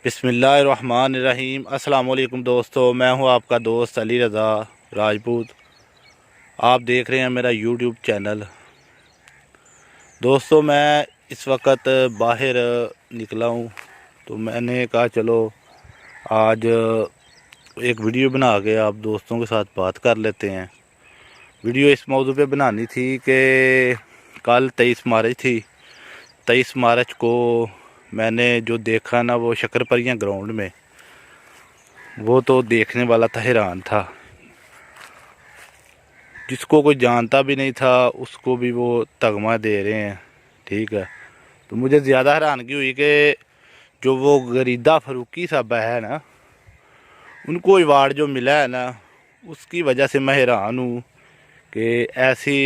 بسم اللہ الرحمن الرحیم۔ السلام علیکم دوستو، میں ہوں آپ کا دوست علی رضا راجپوت۔ آپ دیکھ رہے ہیں میرا یوٹیوب چینل۔ دوستو میں اس وقت باہر نکلا ہوں، تو میں نے کہا چلو آج ایک ویڈیو بنا کے آپ دوستوں کے ساتھ بات کر لیتے ہیں۔ ویڈیو اس موضوع پہ بنانی تھی کہ کل 23 مارچ تھی۔ 23 مارچ کو میں نے جو دیکھا نا، وہ شکرپریاں گراؤنڈ میں، وہ تو دیکھنے والا تھا، حیران تھا۔ جس کو کوئی جانتا بھی نہیں تھا اس کو بھی وہ تگمہ دے رہے ہیں، ٹھیک ہے۔ تو مجھے زیادہ حیرانگی ہوئی کہ جو وہ غریدہ فاروقی صاحبہ ہے نا، ان کو ایوارڈ جو ملا ہے نا، اس کی وجہ سے میں حیران ہوں کہ ایسی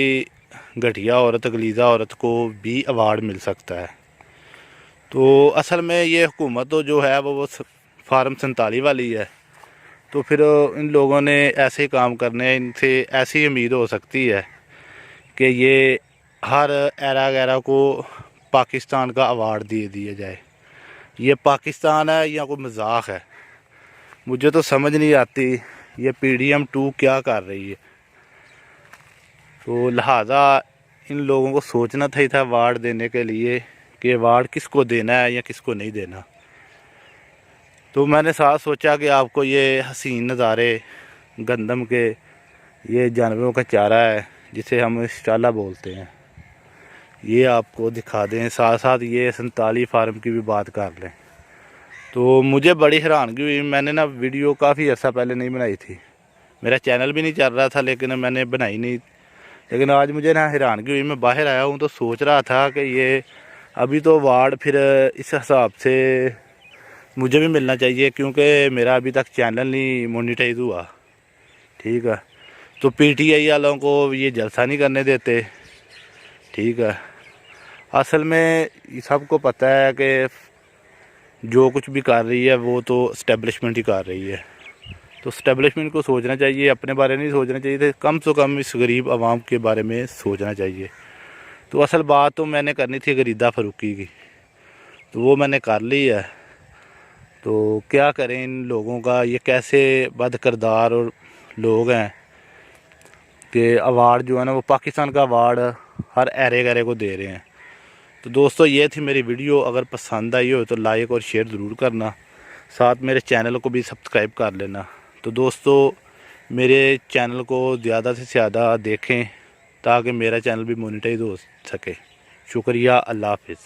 گھٹیا عورت، غلیظہ عورت کو بھی ایوارڈ مل سکتا ہے۔ تو اصل میں یہ حکومت جو ہے وہ فارم 47 والی ہے، تو پھر ان لوگوں نے ایسے کام کرنے، ان سے ایسی امید ہو سکتی ہے کہ یہ ہر ایرا گیرا کو پاکستان کا ایوارڈ دے دیا جائے۔ یہ پاکستان ہے یا کوئی مذاق ہے؟ مجھے تو سمجھ نہیں آتی یہ PDM2 کیا کر رہی ہے۔ تو لہٰذا ان لوگوں کو سوچنا تھا ایوارڈ دینے کے لیے کہ ایوارڈ کس کو دینا ہے یا کس کو نہیں دینا۔ تو میں نے ساتھ سوچا کہ آپ کو یہ حسین نظارے گندم کے، یہ جانوروں کا چارہ ہے جسے ہم شالا بولتے ہیں، یہ آپ کو دکھا دیں، ساتھ ساتھ یہ 47 فارم کی بھی بات کر لیں۔ تو مجھے بڑی حیرانگی ہوئی۔ میں نے نا ویڈیو کافی عرصہ پہلے نہیں بنائی تھی، میرا چینل بھی نہیں چل رہا تھا، لیکن میں نے بنائی نہیں۔ لیکن آج مجھے نا حیرانگی ہوئی، میں باہر آیا ہوں تو سوچ رہا تھا کہ یہ ابھی تو ایوارڈ پھر اس حساب سے مجھے بھی ملنا چاہیے، کیونکہ میرا ابھی تک چینل نہیں مونیٹائز ہوا، ٹھیک ہے۔ تو PTI والوں کو یہ جلسہ نہیں کرنے دیتے، ٹھیک ہے۔ اصل میں سب کو پتہ ہے کہ جو کچھ بھی کر رہی ہے وہ تو اسٹیبلشمنٹ ہی کر رہی ہے۔ تو اسٹیبلشمنٹ کو سوچنا چاہیے، اپنے بارے نہیں سوچنا چاہیے تھے، کم سے کم اس غریب عوام کے بارے میں سوچنا چاہیے۔ تو اصل بات تو میں نے کرنی تھی غریدہ فاروقی کی، تو وہ میں نے کر لی ہے۔ تو کیا کریں ان لوگوں کا، یہ کیسے بد کردار اور لوگ ہیں کہ ایوارڈ جو ہے نا وہ پاکستان کا ایوارڈ ہر ایرے گیرے کو دے رہے ہیں۔ تو دوستو یہ تھی میری ویڈیو، اگر پسند آئی ہو تو لائک اور شیئر ضرور کرنا، ساتھ میرے چینل کو بھی سبسکرائب کر لینا۔ تو دوستو میرے چینل کو زیادہ سے زیادہ دیکھیں تاکہ میرا چینل بھی مونیٹائز ہو سکے۔ شکریہ، اللہ حافظ۔